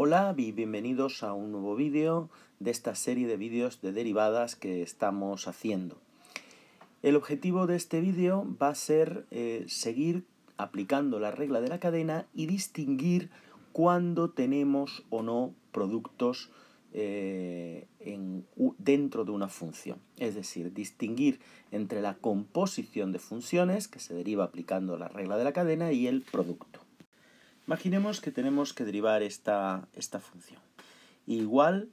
Hola y bienvenidos a un nuevo vídeo de esta serie de vídeos de derivadas que estamos haciendo. El objetivo de este vídeo va a ser seguir aplicando la regla de la cadena y distinguir cuándo tenemos o no productos dentro de una función. Es decir, distinguir entre la composición de funciones, que se deriva aplicando la regla de la cadena, y el producto. Imaginemos que tenemos que derivar esta función. Igual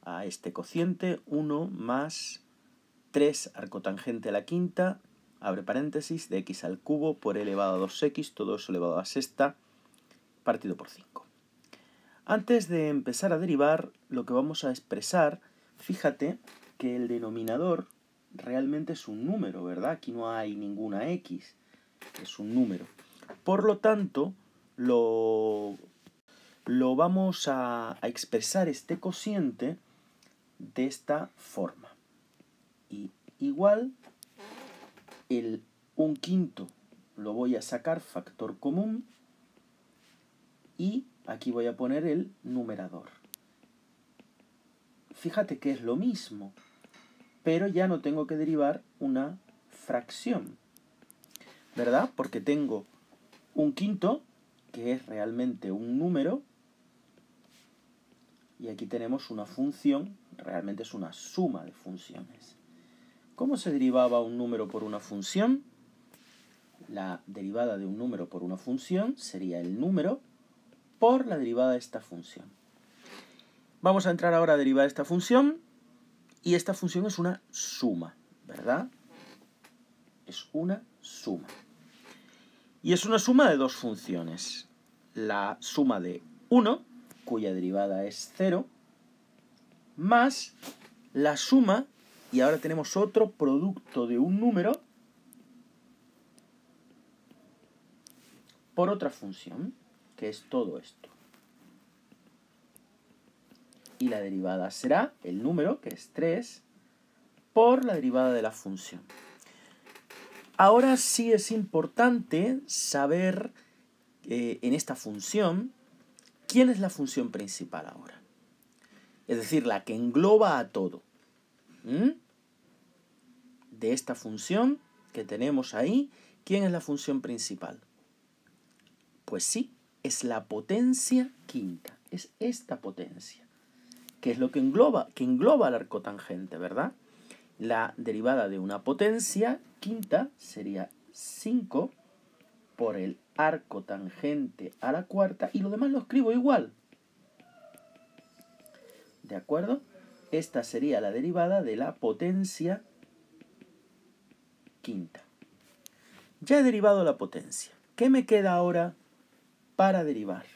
a este cociente 1 más 3 arcotangente a la quinta, abre paréntesis, de x al cubo por elevado a 2x, todo eso elevado a la sexta, partido por 5. Antes de empezar a derivar, lo que vamos a expresar, fíjate que el denominador realmente es un número, ¿verdad? Aquí no hay ninguna x, es un número. Por lo tanto, lo vamos a expresar este cociente de esta forma. Y igual, el 1/5 lo voy a sacar factor común y aquí voy a poner el numerador. Fíjate que es lo mismo, pero ya no tengo que derivar una fracción, ¿verdad? Porque tengo 1/5, que es realmente un número, y aquí tenemos una función, realmente es una suma de funciones. ¿Cómo se derivaba un número por una función? La derivada de un número por una función sería el número por la derivada de esta función. Vamos a entrar ahora a derivar esta función, y esta función es una suma, ¿verdad? Es una suma. Y es una suma de dos funciones. La suma de 1, cuya derivada es 0, más la suma, y ahora tenemos otro producto de un número por otra función, que es todo esto. Y la derivada será el número, que es 3, por la derivada de la función. Ahora sí es importante saber en esta función quién es la función principal ahora. Es decir, la que engloba a todo. De esta función que tenemos ahí, ¿quién es la función principal? Pues sí, es la potencia quinta. Es esta potencia, que es lo que engloba al arcotangente, ¿verdad? La derivada de una potencia quinta sería 5 por el arcotangente a la cuarta, y lo demás lo escribo igual. ¿De acuerdo? Esta sería la derivada de la potencia quinta. Ya he derivado la potencia. ¿Qué me queda ahora para derivar?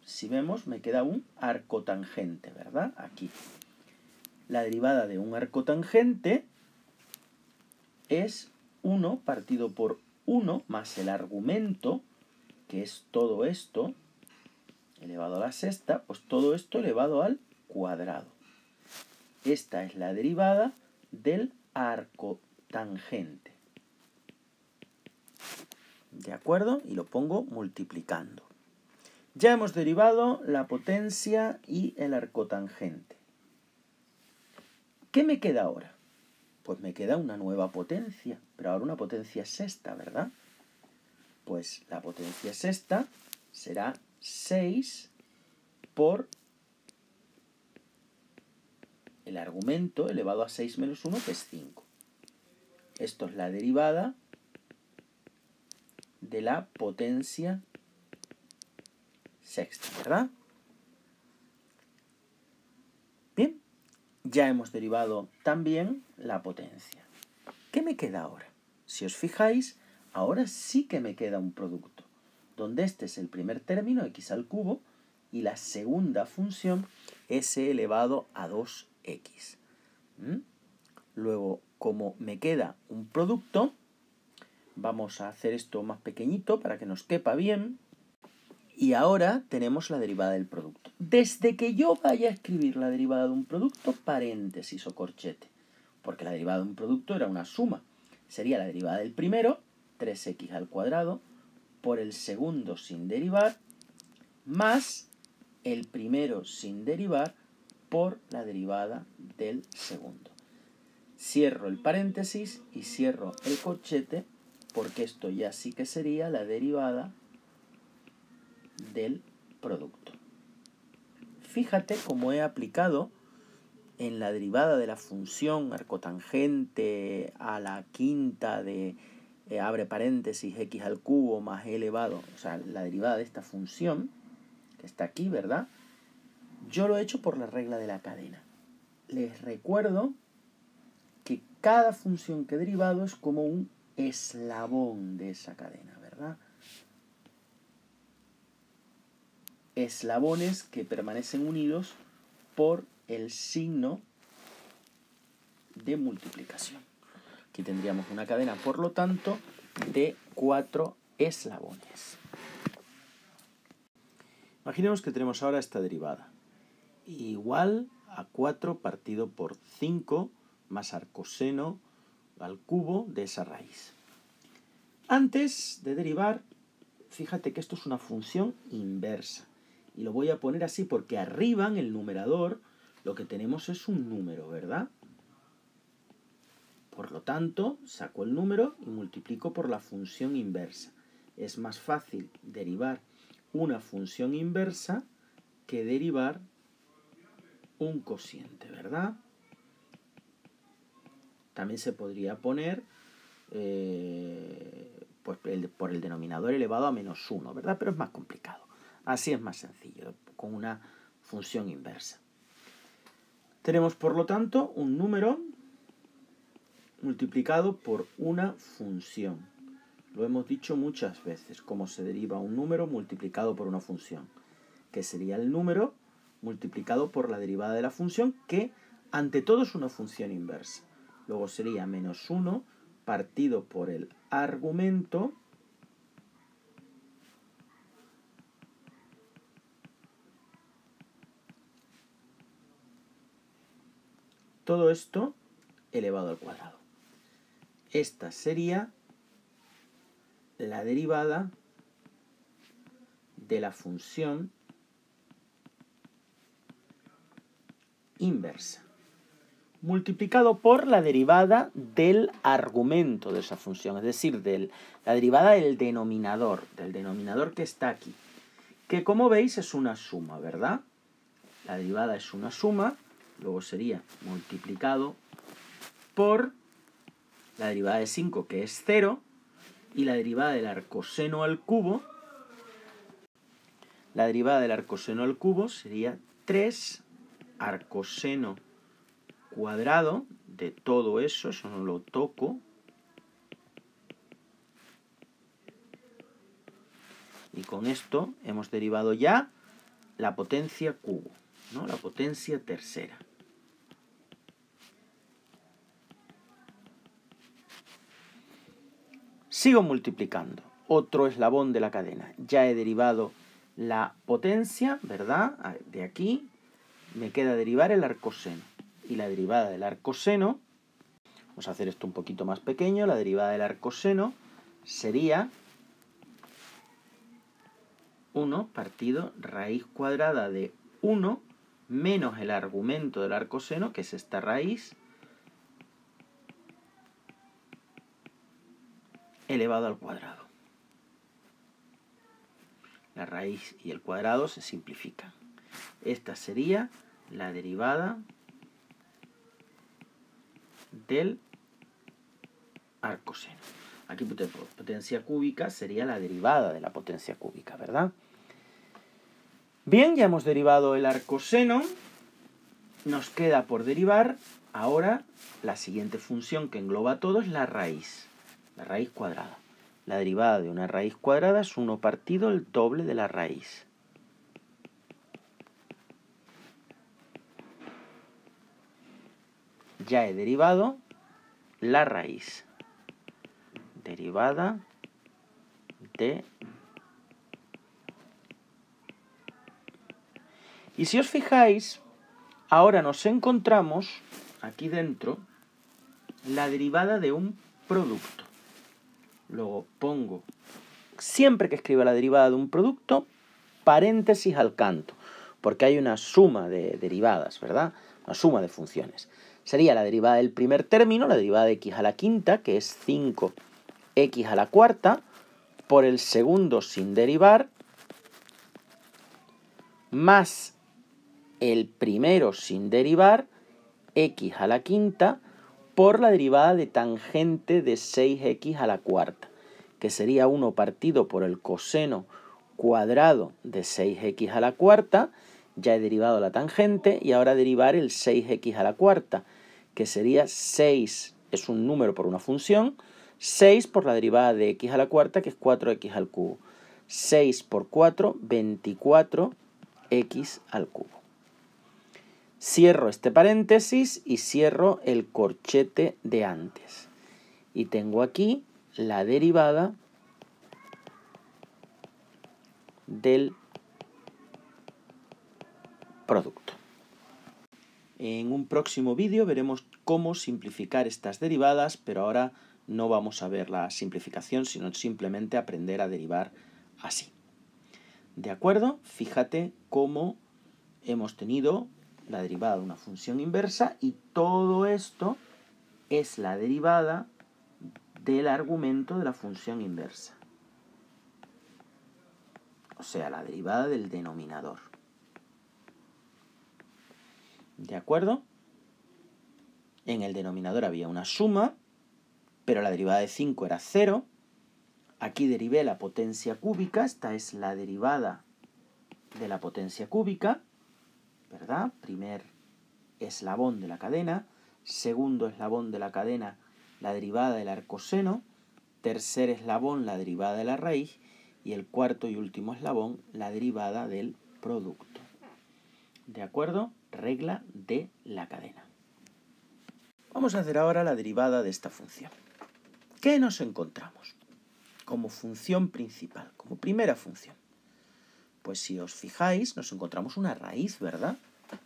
Si vemos, me queda un arcotangente, ¿verdad? Aquí. La derivada de un arcotangente es 1 partido por 1 más el argumento, que es todo esto, elevado a la sexta, pues todo esto elevado al cuadrado. Esta es la derivada del arcotangente. ¿De acuerdo? Y lo pongo multiplicando. Ya hemos derivado la potencia y el arcotangente. ¿Qué me queda ahora? Pues me queda una nueva potencia, pero ahora una potencia sexta, ¿verdad? Pues la potencia sexta será 6 por el argumento elevado a 6 menos 1, que es 5. Esto es la derivada de la potencia sexta, ¿verdad? Bien, ya hemos derivado también la potencia. ¿Qué me queda ahora? Si os fijáis, ahora sí que me queda un producto, donde este es el primer término, x al cubo, y la segunda función, s elevado a 2x. Luego, como me queda un producto, vamos a hacer esto más pequeñito para que nos quepa bien. Y ahora tenemos la derivada del producto. Desde que yo vaya a escribir la derivada de un producto, paréntesis o corchete, porque la derivada de un producto era una suma. Sería la derivada del primero, 3x al cuadrado, por el segundo sin derivar, más el primero sin derivar por la derivada del segundo. Cierro el paréntesis y cierro el corchete porque esto ya sí que sería la derivada del producto. Fíjate cómo he aplicado en la derivada de la función arcotangente a la quinta de abre paréntesis x al cubo más e elevado, o sea, la derivada de esta función que está aquí, ¿verdad? Yo lo he hecho por la regla de la cadena. Les recuerdo que cada función que he derivado es como un eslabón de esa cadena, ¿verdad? Eslabones que permanecen unidos por el signo de multiplicación. Aquí tendríamos una cadena, por lo tanto, de 4 eslabones. Imaginemos que tenemos ahora esta derivada. Igual a 4 partido por 5 más arcoseno al cubo de esa raíz. Antes de derivar, fíjate que esto es una función inversa. Y lo voy a poner así porque arriba en el numerador lo que tenemos es un número, ¿verdad? Por lo tanto, saco el número y multiplico por la función inversa. Es más fácil derivar una función inversa que derivar un cociente, ¿verdad? También se podría poner pues por el denominador elevado a menos 1, ¿verdad? Pero es más complicado. Así es más sencillo, con una función inversa. Tenemos, por lo tanto, un número multiplicado por una función. Lo hemos dicho muchas veces, cómo se deriva un número multiplicado por una función, que sería el número multiplicado por la derivada de la función, que ante todo es una función inversa. Luego sería menos 1 partido por el argumento todo esto elevado al cuadrado. Esta sería la derivada de la función inversa, multiplicado por la derivada del argumento de esa función, es decir, la derivada del denominador que está aquí, que como veis es una suma, ¿verdad? La derivada es una suma, luego sería multiplicado por la derivada de 5, que es 0, y la derivada del arcoseno al cubo, sería 3 arcoseno cuadrado de todo eso no lo toco, y con esto hemos derivado ya la potencia cubo, ¿no? La potencia tercera. Sigo multiplicando, otro eslabón de la cadena. Ya he derivado la potencia, ¿verdad? De aquí me queda derivar el arcoseno. Y la derivada del arcoseno, vamos a hacer esto un poquito más pequeño, la derivada del arcoseno sería 1 partido raíz cuadrada de 1 menos el argumento del arcoseno, que es esta raíz, elevado al cuadrado. La raíz y el cuadrado se simplifican. Esta sería la derivada del arcoseno. Aquí potencia cúbica sería la derivada de la potencia cúbica, ¿verdad? Bien, ya hemos derivado el arcoseno. Nos queda por derivar ahora la siguiente función que engloba todo, es la raíz cuadrada. La derivada de una raíz cuadrada es 1 partido el doble de la raíz. Ya he derivado la raíz. Derivada de... Y si os fijáis, ahora nos encontramos aquí dentro la derivada de un producto. Luego pongo, siempre que escriba la derivada de un producto, paréntesis al canto, porque hay una suma de derivadas, ¿verdad? Una suma de funciones. Sería la derivada del primer término, la derivada de x a la quinta, que es 5x a la cuarta, por el segundo sin derivar, más el primero sin derivar, x a la quinta, por la derivada de tangente de 6x a la cuarta, que sería 1 partido por el coseno cuadrado de 6x a la cuarta. Ya he derivado la tangente y ahora derivar el 6x a la cuarta, que sería 6, es un número por una función, 6 por la derivada de x a la cuarta, que es 4x al cubo. 6 por 4, 24x al cubo. Cierro este paréntesis y cierro el corchete de antes. Y tengo aquí la derivada del producto. En un próximo vídeo veremos cómo simplificar estas derivadas, pero ahora no vamos a ver la simplificación, sino simplemente aprender a derivar así. ¿De acuerdo? Fíjate cómo hemos tenido la derivada de una función inversa y todo esto es la derivada del argumento de la función inversa. O sea, la derivada del denominador. ¿De acuerdo? En el denominador había una suma, pero la derivada de 5 era 0. Aquí derivé la potencia cúbica, esta es la derivada de la potencia cúbica, ¿verdad? Primer eslabón de la cadena, segundo eslabón de la cadena, la derivada del arcoseno, tercer eslabón, la derivada de la raíz, y el cuarto y último eslabón, la derivada del producto. ¿De acuerdo? Regla de la cadena. Vamos a hacer ahora la derivada de esta función. ¿Qué nos encontramos como función principal, como primera función? Pues si os fijáis, nos encontramos una raíz, ¿verdad?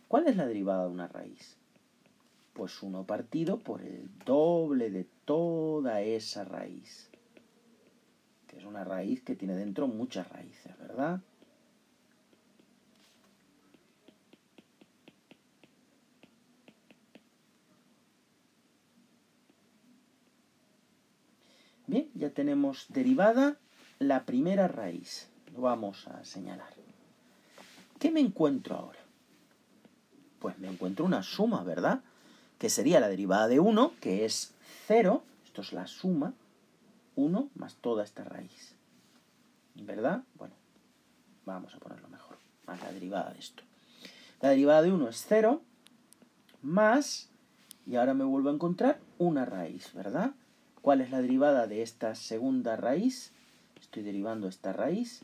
¿Cuál es la derivada de una raíz? Pues 1 partido por el doble de toda esa raíz. Que es una raíz que tiene dentro muchas raíces, ¿verdad? Bien, ya tenemos derivada la primera raíz. Lo vamos a señalar. ¿Qué me encuentro ahora? Pues me encuentro una suma, ¿verdad? Que sería la derivada de 1, que es 0. Esto es la suma. 1 más toda esta raíz. ¿Verdad? Bueno, vamos a ponerlo mejor. Más la derivada de esto. La derivada de 1 es 0, más, y ahora me vuelvo a encontrar una raíz, ¿verdad? ¿Cuál es la derivada de esta segunda raíz? Estoy derivando esta raíz.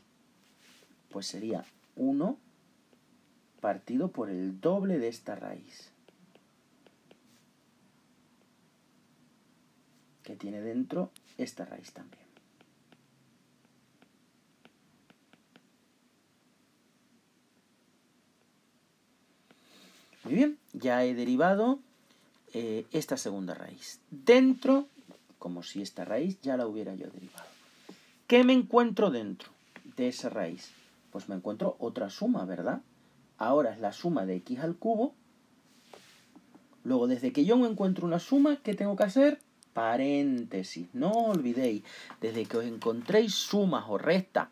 Pues sería 1 partido por el doble de esta raíz, que tiene dentro esta raíz también. Muy bien, ya he derivado esta segunda raíz. Dentro, como si esta raíz ya la hubiera yo derivado. ¿Qué me encuentro dentro de esa raíz? Pues me encuentro otra suma, ¿verdad? Ahora es la suma de x al cubo. Luego, desde que yo me encuentro una suma, ¿qué tengo que hacer? Paréntesis. No olvidéis, desde que os encontréis sumas o restas,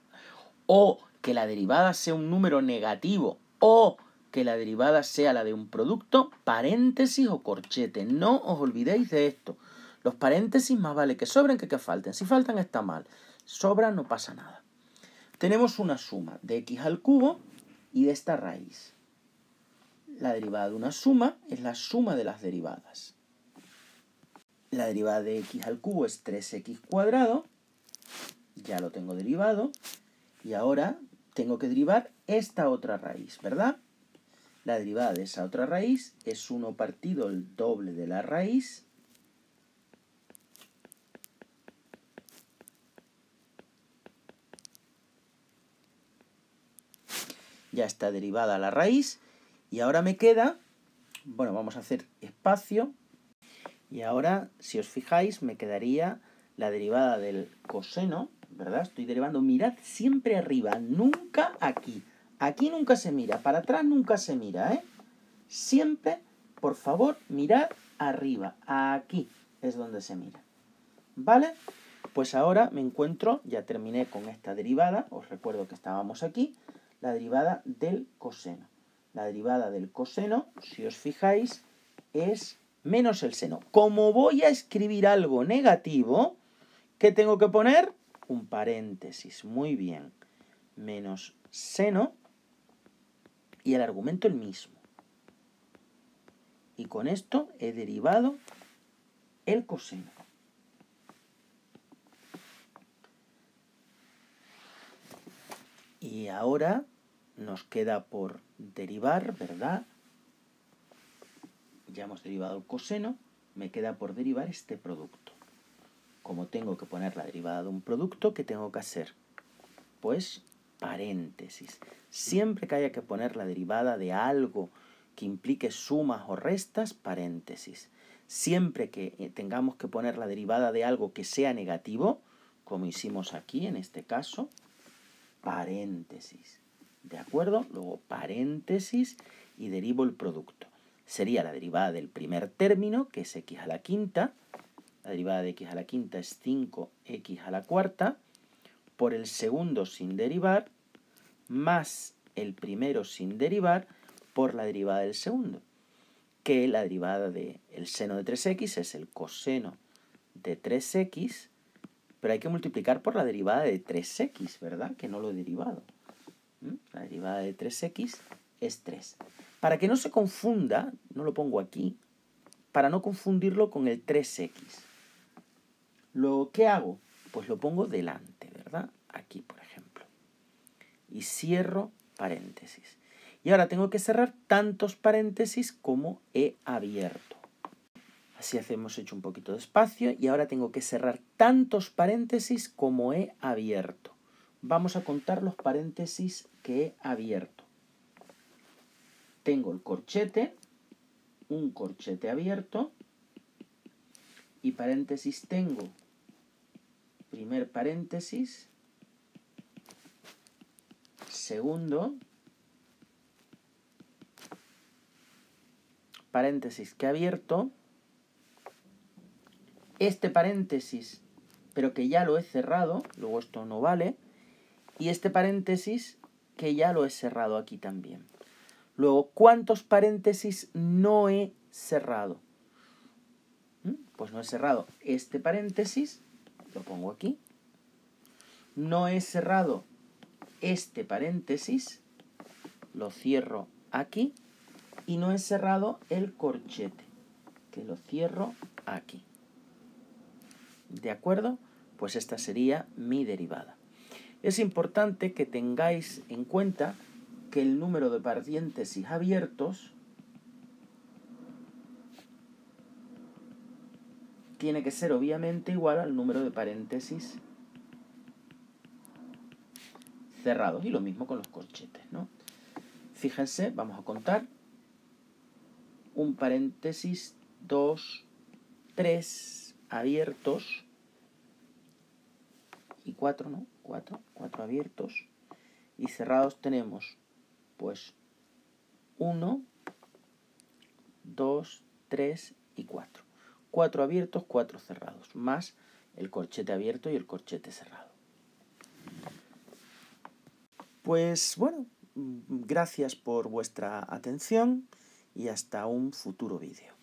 o que la derivada sea un número negativo, o que la derivada sea la de un producto, paréntesis o corchete. No os olvidéis de esto. Los paréntesis más vale que sobren que falten. Si faltan está mal. Sobran no pasa nada. Tenemos una suma de x al cubo y de esta raíz. La derivada de una suma es la suma de las derivadas. La derivada de x al cubo es 3x cuadrado. Ya lo tengo derivado. Y ahora tengo que derivar esta otra raíz, ¿verdad? La derivada de esa otra raíz es 1 partido el doble de la raíz. Ya está derivada la raíz. Y ahora me queda, bueno, vamos a hacer espacio. Y ahora, si os fijáis, me quedaría la derivada del coseno, ¿verdad? Estoy derivando, mirad siempre arriba, nunca aquí. Aquí nunca se mira, para atrás nunca se mira, ¿eh? Siempre, por favor, mirad arriba. Aquí es donde se mira. ¿Vale? Pues ahora me encuentro, ya terminé con esta derivada, os recuerdo que estábamos aquí, la derivada del coseno. La derivada del coseno, si os fijáis, es menos el seno. Como voy a escribir algo negativo, ¿qué tengo que poner? Un paréntesis, muy bien. Menos seno y el argumento el mismo. Y con esto he derivado el coseno. Y ahora nos queda por derivar, ¿verdad? Ya hemos derivado el coseno, me queda por derivar este producto. Como tengo que poner la derivada de un producto, ¿qué tengo que hacer? Pues paréntesis. Siempre que haya que poner la derivada de algo que implique sumas o restas, paréntesis. Siempre que tengamos que poner la derivada de algo que sea negativo, como hicimos aquí en este caso, paréntesis. ¿De acuerdo? Luego paréntesis y derivo el producto. Sería la derivada del primer término, que es x a la quinta. La derivada de x a la quinta es 5x a la cuarta, por el segundo sin derivar, más el primero sin derivar, por la derivada del segundo, que la derivada del seno de 3x es el coseno de 3x, pero hay que multiplicar por la derivada de 3x, ¿verdad? Que no lo he derivado. La derivada de 3x es 3. Para que no se confunda, no lo pongo aquí, para no confundirlo con el 3x. Luego, ¿qué hago? Pues lo pongo delante, ¿verdad? Aquí, por ejemplo. Y cierro paréntesis. Y ahora tengo que cerrar tantos paréntesis como he abierto. Así hemos hecho un poquito de espacio y ahora tengo que cerrar tantos paréntesis como he abierto. Vamos a contar los paréntesis que he abierto. Tengo el corchete, un corchete abierto y paréntesis tengo primer paréntesis, segundo, paréntesis que he abierto, este paréntesis, pero que ya lo he cerrado, luego esto no vale, y este paréntesis que ya lo he cerrado aquí también. Luego, ¿cuántos paréntesis no he cerrado? Pues no he cerrado este paréntesis, lo pongo aquí. No he cerrado este paréntesis, lo cierro aquí. Y no he cerrado el corchete, que lo cierro aquí. ¿De acuerdo? Pues esta sería mi derivada. Es importante que tengáis en cuenta que el número de paréntesis abiertos tiene que ser obviamente igual al número de paréntesis cerrados. Y lo mismo con los corchetes, ¿no? Fíjense, vamos a contar. Un paréntesis, 2, 3 abiertos y 4, ¿no? 4 abiertos. Y cerrados tenemos, pues, 1, 2, 3 y 4. 4 abiertos, 4 cerrados, más el corchete abierto y el corchete cerrado. Pues bueno, gracias por vuestra atención y hasta un futuro vídeo.